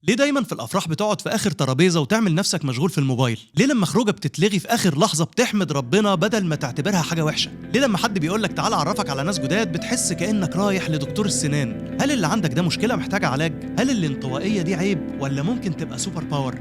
ليه دايما في الافراح بتقعد في اخر ترابيزه وتعمل نفسك مشغول في الموبايل؟ ليه لما خروجه بتتلغي في اخر لحظه بتحمد ربنا بدل ما تعتبرها حاجه وحشه؟ ليه لما حد بيقولك تعالى اعرفك على ناس جداد بتحس كانك رايح لدكتور السنان؟ هل اللي عندك ده مشكله محتاجه علاج؟ هل الانطوائيه دي عيب ولا ممكن تبقى سوبر باور؟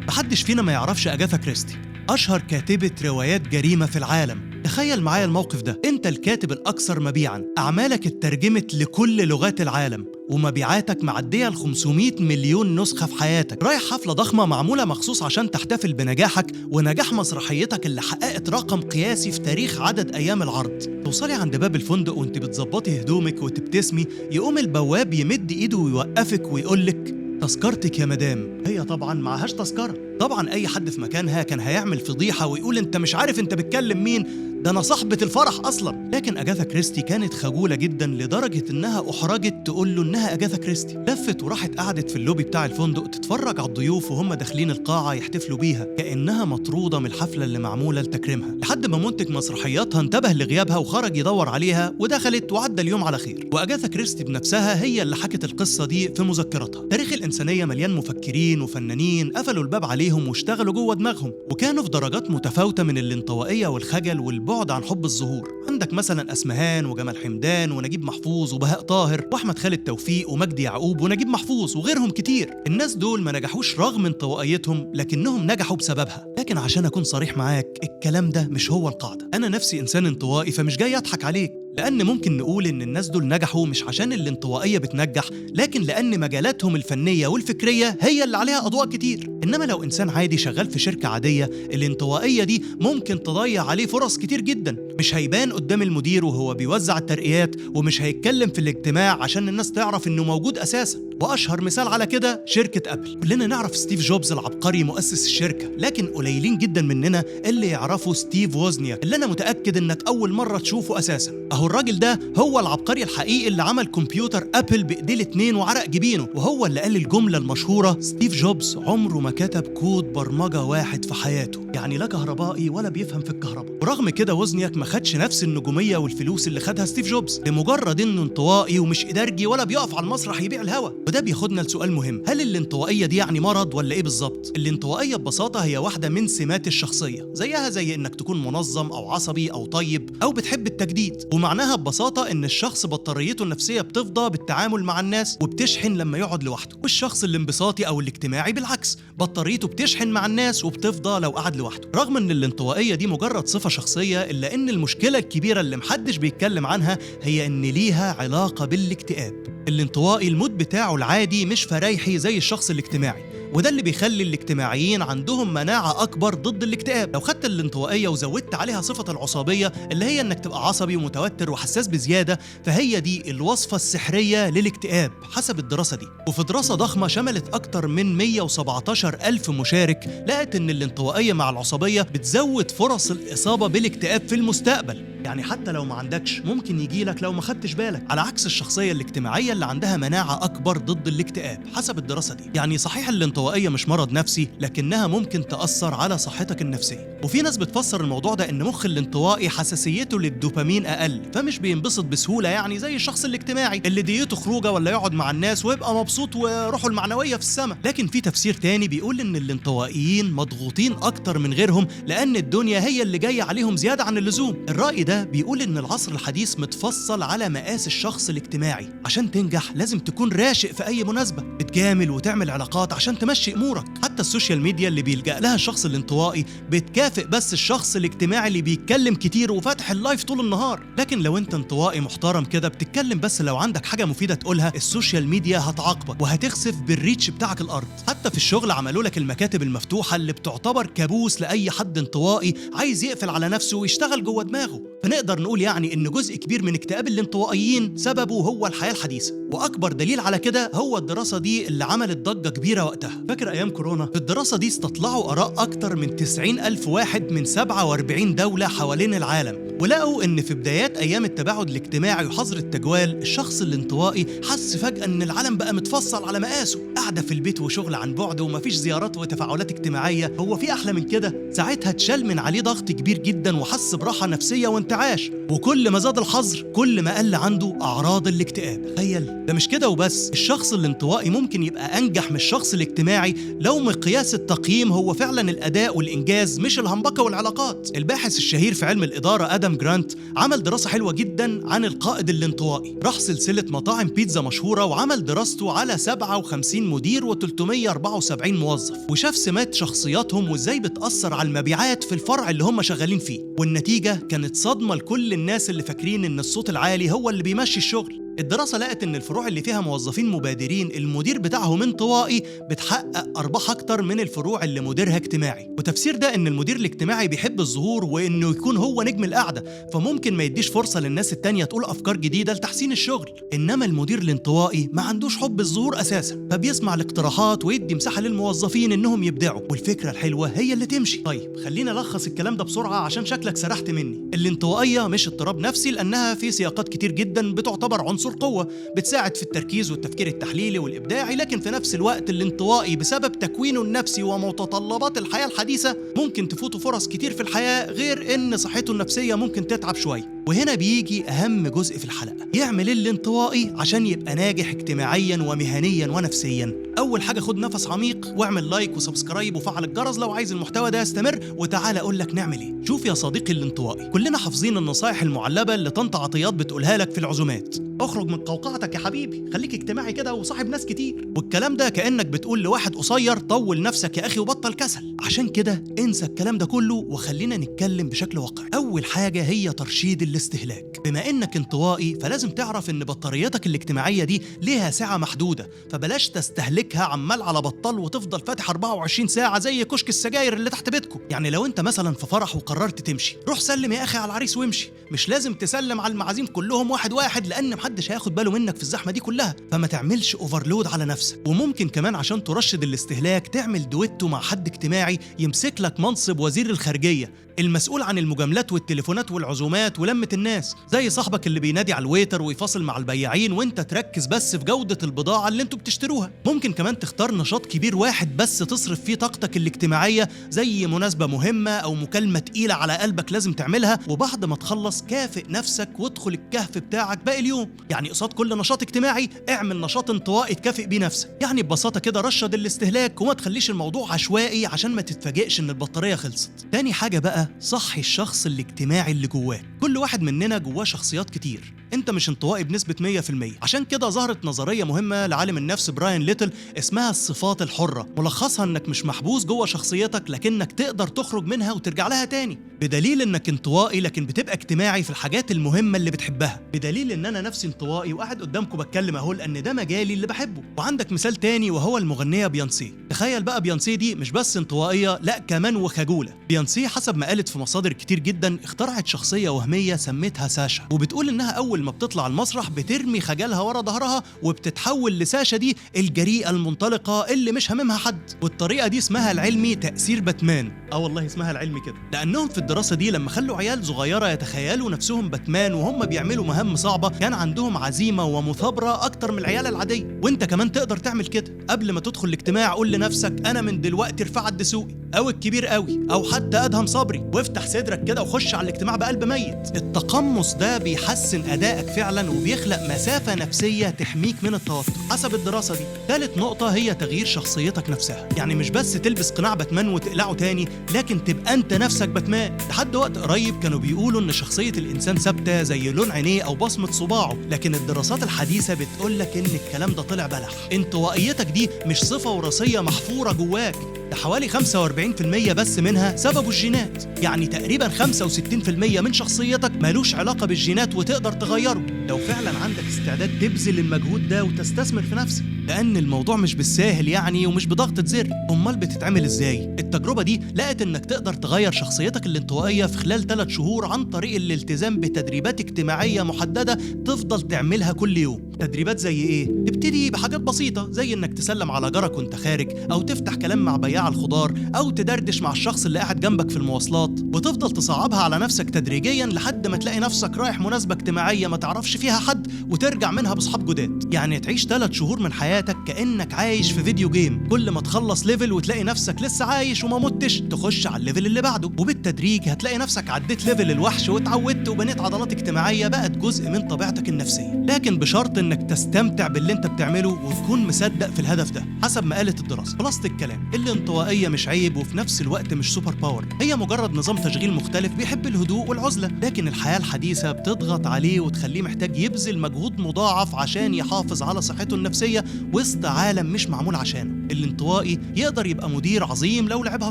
محدش فينا ما يعرفش أجاثا كريستي، أشهر كاتبة روايات جريمة في العالم. تخيل معايا الموقف ده، أنت الكاتب الأكثر مبيعاً، أعمالك اترجمت لكل لغات العالم، ومبيعاتك معدية ال 500 مليون نسخة في حياتك، رايح حفلة ضخمة معمولة مخصوص عشان تحتفل بنجاحك ونجاح مسرحيتك اللي حققت رقم قياسي في تاريخ عدد أيام العرض. توصلي عند باب الفندق وانت بتظبطي هدومك وتبتسمي، يقوم البواب يمد إيده ويوقفك ويقولك تذكرتك يا مدام. هي طبعا معهاش تذكرة. طبعا أي حد في مكانها كان هيعمل فضيحة ويقول أنت مش عارف أنت بتكلم مين، ده أنا صاحبة الفرح أصلا. لكن أجاثا كريستي كانت خجولة جدا لدرجة إنها أحرجت تقول له إنها أجاثا كريستي. لفت وراحت قعدت في اللوبي بتاع الفندق تتفرج على الضيوف وهم داخلين القاعة يحتفلوا بيها كأنها مطرودة من الحفلة اللي معمولة لتكريمها، لحد ما منتج مسرحياتها انتبه لغيابها وخرج يدور عليها ودخلت وعدى اليوم على خير. وأجاثا كريستي بنفسها هي اللي حكت القصة دي في مذكراتها. تاريخ الإنسانية مليان مفكرين وفنانين قفلوا الباب عليهم واشتغلوا جوه دماغهم، وكانوا في درجات متفاوتة من الانطوائية والخجل والبعد عن حب الظهور. عندك مثلا أسمهان وجمال حمدان ونجيب محفوظ وبهاء طاهر وأحمد خالد توفيق ومجدي يعقوب ونجيب محفوظ وغيرهم كتير. الناس دول ما نجحوش رغم انطوائيتهم، لكنهم نجحوا بسببها. لكن عشان أكون صريح معاك، الكلام ده مش هو القاعدة. أنا نفسي إنسان انطوائي، فمش جاي أضحك عليك، لأن ممكن نقول إن الناس دول نجحوا مش عشان الانطوائية بتنجح، لكن لأن مجالاتهم الفنية والفكرية هي اللي عليها أضواء كتير. إنما لو إنسان عادي شغال في شركة عادية، الانطوائية دي ممكن تضيع عليه فرص كتير جدا. مش هيبان قدام المدير وهو بيوزع الترقيات، ومش هيتكلم في الاجتماع عشان الناس تعرف إنه موجود أساسا. وأشهر مثال على كده شركة أبل. كلنا نعرف ستيف جوبز العبقري مؤسس الشركة، لكن قليلين جدا مننا اللي يعرفوا ستيف ووزنياك اللي أنا متأكد إنك أول مرة تشوفه أساسا. أهو الراجل ده هو العبقري الحقيقي اللي عمل كمبيوتر أبل بإيديه الاتنين وعرق جبينه، وهو اللي قال الجملة المشهورة ستيف جوبز عمره ما كتب كود برمجة واحد في حياته، يعني لا كهربائي ولا بيفهم في الكهرباء. ورغم كده ووزنياك ما خدش نفس النجومية والفلوس اللي خدها ستيف جوبز لمجرد إنه انطوائي ومش إدارجي ولا بيقف على المسرح يبيع الهوا. وده بياخدنا لسؤال مهم، هل الانطوائية دي يعني مرض ولا إيه بالظبط؟ الانطوائية ببساطة هي واحدة من سمات الشخصية، زيها زي إنك تكون منظم أو عصبي أو طيب أو بتحب التجديد. ومعناها ببساطة إن الشخص بطاريته النفسية بتفضى بالتعامل مع الناس وبتشحن لما يقعد لوحده، والشخص الانبساطي أو الاجتماعي بالعكس، بطاريته بتشحن مع الناس وبتفضى لو قعد لوحده. رغم إن الانطوائية دي مجرد صفة شخصية، إلا إن المشكلة الكبيرة اللي محدش بيتكلم عنها هي إن ليها علاقة بالاكتئاب. الانطوائي المود بتاعه العادي مش فريحي زي الشخص الاجتماعي، وده اللي بيخلي الاجتماعيين عندهم مناعة أكبر ضد الاكتئاب. لو خدت الانطوائية وزودت عليها صفة العصبية اللي هي إنك تبقى عصبي ومتوتر وحساس بزيادة، فهي دي الوصفة السحرية للاكتئاب حسب الدراسة دي. وفي دراسة ضخمة شملت أكتر من 117 ألف مشارك، لقت إن الانطوائية مع العصبية بتزود فرص الإصابة بالاكتئاب في المستقبل. يعني حتى لو ما عندكش ممكن يجيلك لو ما خدتش بالك، على عكس الشخصية الاجتماعية اللي عندها مناعة أكبر ضد الاكتئاب حسب الدراسة دي. يعني صحيح الانطوائية مش مرض نفسي، لكنها ممكن تأثر على صحتك النفسية. وفي ناس بتفسر الموضوع ده إن مخ الانطوائي حساسيته للدوبامين أقل، فمش بينبسط بسهولة، يعني زي الشخص الاجتماعي اللي ديته خروجه ولا يقعد مع الناس ويبقى مبسوط وروحه المعنوية في السماء. لكن في تفسير تاني بيقول إن الانطوائيين مضغوطين أكتر من غيرهم لأن الدنيا هي اللي جاية عليهم زيادة عن اللزوم. الرأي ده بيقول إن العصر الحديث متفصل على مقاس الشخص الاجتماعي. عشان تنجح لازم تكون راشق في أي مناسبة، بتجامل وتعمل علاقات عشان تمشي أمورك. حتى السوشيال ميديا اللي بيلجأ لها الشخص الانطوائي بتكافئ بس الشخص الاجتماعي اللي بيتكلم كتير وفاتح اللايف طول النهار. لكن لو انت انطوائي محترم كده بتتكلم بس لو عندك حاجة مفيدة تقولها، السوشيال ميديا هتعاقبك وهتخسف بالريتش بتاعك الأرض. حتى في الشغل عملوا لك المكاتب المفتوحة اللي بتعتبر كابوس لأي حد انطوائي عايز يقفل على نفسه ويشتغل جوه دماغه. فنقدر نقول يعني إن جزء كبير من اكتئاب الانطوائيين سببه هو الحياة الحديثة. وأكبر دليل على كده هو الدراسة دي اللي عملت ضجة كبيرة وقتها. فاكر أيام كورونا؟ في الدراسة دي استطلعوا آراء أكتر من 90 ألف واحد من 47 دولة حوالين العالم، ولقوا إن في بدايات أيام التباعد الاجتماعي وحظر التجوال، الشخص الانطوائي حس فجأة إن العالم بقى متفصل على مقاسه، قاعدة في البيت وشغل عن بعد ومفيش زيارات وتفاعلات اجتماعية. هو في أحلى من كده؟ ساعتها اتشال من عليه ضغط كبير جدا وحس براحة نفسية وانتعاش، وكل ما زاد الحظر كل ما قل عنده أعراض الاكتئاب. تخيل، ده مش كده وبس، الشخص الانطوائي ممكن يبقى أنجح من الشخص الاجتماعي لو مقياس التقييم هو فعلا الأداء والإنجاز مش الهمبكة والعلاقات. الباحث الشهير في علم الإدارة آدم جرانت عمل دراسة حلوة جدا عن القائد الانطوائي. راح سلسلة مطاعم بيتزا مشهورة وعمل دراسته على 57 مدير و374 موظف، وشاف سمات شخصياتهم وازاي بتأثر على المبيعات في الفرع اللي هم شغالين فيه. والنتيجة كانت صدمة لكل الناس اللي فاكرين ان الصوت العالي هو اللي بيمشي الشغل. الدراسة لقت إن الفروع اللي فيها موظفين مبادرين المدير بتاعهم انطوائي بتحقق أرباح أكتر من الفروع اللي مديرها اجتماعي. وتفسير ده إن المدير الاجتماعي بيحب الظهور وإنه يكون هو نجم القعدة، فممكن ما يديش فرصة للناس التانية تقول أفكار جديدة لتحسين الشغل. إنما المدير الانطوائي ما عندوش حب الظهور أساسا، فبيسمع الاقتراحات ويدي مساحة للموظفين إنهم يبدعوا، والفكرة الحلوة هي اللي تمشي. طيب خلينا نلخص الكلام ده بسرعة عشان شكلك سرحت مني. الانطوائية مش اضطراب نفسي، لأنها في سياقات كتير جدا بتعتبر عنصر قوة، بتساعد في التركيز والتفكير التحليلي والإبداعي. لكن في نفس الوقت الانطوائي بسبب تكوينه النفسي ومتطلبات الحياة الحديثة ممكن تفوته فرص كتير في الحياة، غير إن صحته النفسية ممكن تتعب شوية. وهنا بيجي أهم جزء في الحلقة، يعمل الانطوائي عشان يبقى ناجح اجتماعيا ومهنيا ونفسيا. أول حاجة خد نفس عميق واعمل لايك وسبسكرايب وفعل الجرس لو عايز المحتوى ده يستمر، وتعالى أقول لك نعمل إيه. شوف يا صديقي الانطوائي، كلنا حافظين النصائح المعلبة اللي طنط عطيات بتقولها لك في العزومات: اخرج من قوقعتك يا حبيبي، خليك اجتماعي كده وصاحب ناس كتير. والكلام ده كأنك بتقول لواحد قصير طول نفسك يا أخي وبطل كسل. عشان كده انسى الكلام ده كله وخلينا نتكلم بشكل واقعي. أول حاجة هي ترشيد الاستهلاك. بما إنك انطوائي فلازم تعرف إن بطاريتك الاجتماعية دي ليها ساعة محدودة، فبلاش تستهلكها عمال على بطل وتفضل فاتح 24 ساعة زي كشك السجاير اللي تحت بيتكم. يعني لو انت مثلا في فرح وقررت تمشي، روح سلم يا أخي على العريس وامشي، مش لازم تسلم على المعازيم كلهم واحد واحد، لأن محدش هياخد باله منك في الزحمة دي كلها. فما تعملش اوفرلود على نفسك. وممكن كمان عشان ترشد الاستهلاك تعمل دويتو مع حد اجتماعي يمسك لك منصب وزير الخارجية، المسؤول عن المجاملات والتليفونات والعزومات ولمة الناس، زي صاحبك اللي بينادي على الويتر ويفاصل مع البياعين وانت تركز بس في جودة البضاعة اللي انتوا بتشتروها. ممكن كمان تختار نشاط كبير واحد بس تصرف فيه طاقتك الاجتماعية، زي مناسبة مهمة او مكالمة تقيلة على قلبك لازم تعملها، وبعد ما تخلص كافئ نفسك وادخل الكهف بتاعك باقي اليوم. يعني قصاد كل نشاط اجتماعي اعمل نشاط انطوائي تكافئ بيه نفسك. يعني ببساطة كده رشد الاستهلاك وما تخليش الموضوع عشوائي عشان ما تتفاجئش ان البطارية خلصت. تاني حاجة بقى، صحي الشخص الاجتماعي اللي جواك. كل واحد مننا جواه شخصيات كتير، انت مش انطوائي بنسبة 100%. عشان كده ظهرت نظرية مهمة لعالم النفس براين ليتل اسمها الصفات الحرة، ملخصها انك مش محبوس جوه شخصيتك لكنك تقدر تخرج منها وترجع لها تاني. بدليل انك انطوائي لكن بتبقى اجتماعي في الحاجات المهمة اللي بتحبها. بدليل ان انا نفسي انطوائي وقاعد قدامكم بتكلم اهو، لان ده مجالي اللي بحبه. وعندك مثال تاني وهو المغنية بيونسي. تخيل بقى بيونسي دي مش بس انطوائية، لا كمان وخجولة. بيونسي حسب ما قالت في مصادر كتير جدا اخترعت شخصية وهمية سميتها ساشا، وبتقول انها اول ما بتطلع المسرح بترمي خجلها ورا ظهرها وبتتحول لساشا دي الجريئة المنطلقة اللي مش هاممها حد. والطريقة دي اسمها العلمي تأثير باتمان. والله اسمها العلمي كده، لانهم في الدراسة دي لما خلوا عيال صغيرة يتخيلوا نفسهم باتمان وهم بيعملوا مهام صعبة، كان عندهم عزيمة ومثابرة اكتر من العيال العادية. وانت كمان تقدر تعمل كده. قبل ما تدخل الاجتماع قول لنفسك انا من دلوقتي رفعت دسوقي او الكبير قوي او حتى ادهم صبري، وافتح صدرك كده وخش على الاجتماع بقلب ميت. التقمص ده بيحسن ادائك فعلا وبيخلق مسافة نفسية تحميك من التوتر حسب الدراسة دي. ثالث نقطة هي تغيير شخصيتك نفسها. يعني مش بس تلبس قناع باتمان وتقلعه تاني، لكن تبقى انت نفسك باتمان. لحد وقت قريب كانوا بيقولوا ان شخصية الانسان ثابتة زي لون عينيه او بصمة صباعه، لكن الدراسات الحديثة بتقولك ان الكلام ده طلع بلح. انطوائيتك دي مش صفة وراثية محفورة جواك، ده حوالي 45% بس منها سببه الجينات. يعني تقريبا 65% من شخصيتك مالوش علاقة بالجينات وتقدر تغيره لو فعلا عندك استعداد تبذل المجهود ده وتستثمر في نفسك. لأن الموضوع مش بالساهل يعني ومش بضغطة زر. أمال بتتعمل إزاي؟ التجربة دي لقت إنك تقدر تغير شخصيتك الانطوائية في خلال 3 شهور عن طريق الالتزام بتدريبات اجتماعية محددة تفضل تعملها كل يوم. تدريبات زي إيه؟ تبتدي بحاجات بسيطة زي إنك تسلم على جارك وأنت خارج، أو تفتح كلام مع بياع الخضار، أو تدردش مع الشخص اللي قاعد جنبك في المواصلات، وتفضل تصعبها على نفسك تدريجيا لحد ما تلاقي نفسك رايح مناسبة اجتماعية ما تعرفش تخش فيها حد وترجع منها بصحاب جداد. يعني تعيش 3 شهور من حياتك كأنك عايش في فيديو جيم، كل ما تخلص ليفل وتلاقي نفسك لسه عايش وما متش تخش على الليفل اللي بعده، وبالتدريج هتلاقي نفسك عديت ليفل الوحش واتعودت وبنيت عضلات اجتماعية بقت جزء من طبيعتك النفسية، لكن بشرط انك تستمتع باللي انت بتعمله وتكون مصدق في الهدف ده. حسب ما قالت الدراسة. خلاصة الكلام، الانطوائية مش عيب وفي نفس الوقت مش سوبر باور، هي مجرد نظام تشغيل مختلف بيحب الهدوء والعزلة، لكن الحياة الحديثة بتضغط عليه وتخليه محتاج يبذل مجهود مضاعف عشان يحافظ على صحته النفسية وسط عالم مش معمول عشانه. الانطوائي يقدر يبقى مدير عظيم لو لعبها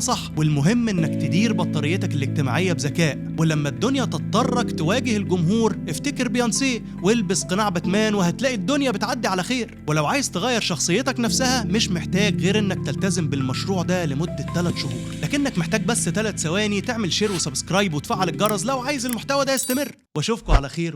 صح، والمهم انك تدير بطاريتك الاجتماعية بذكاء، ولما الدنيا تضطرك تواجه الجمهور افتكر بيانسي والبس قناع باتمان وهتلاقي الدنيا بتعدي على خير. ولو عايز تغير شخصيتك نفسها مش محتاج غير انك تلتزم بالمشروع ده لمدة 3 شهور، لكنك محتاج بس 3 ثواني تعمل شير وسبسكرايب وتفعل الجرس لو عايز المحتوى ده يستمر. واشوفكم على خير.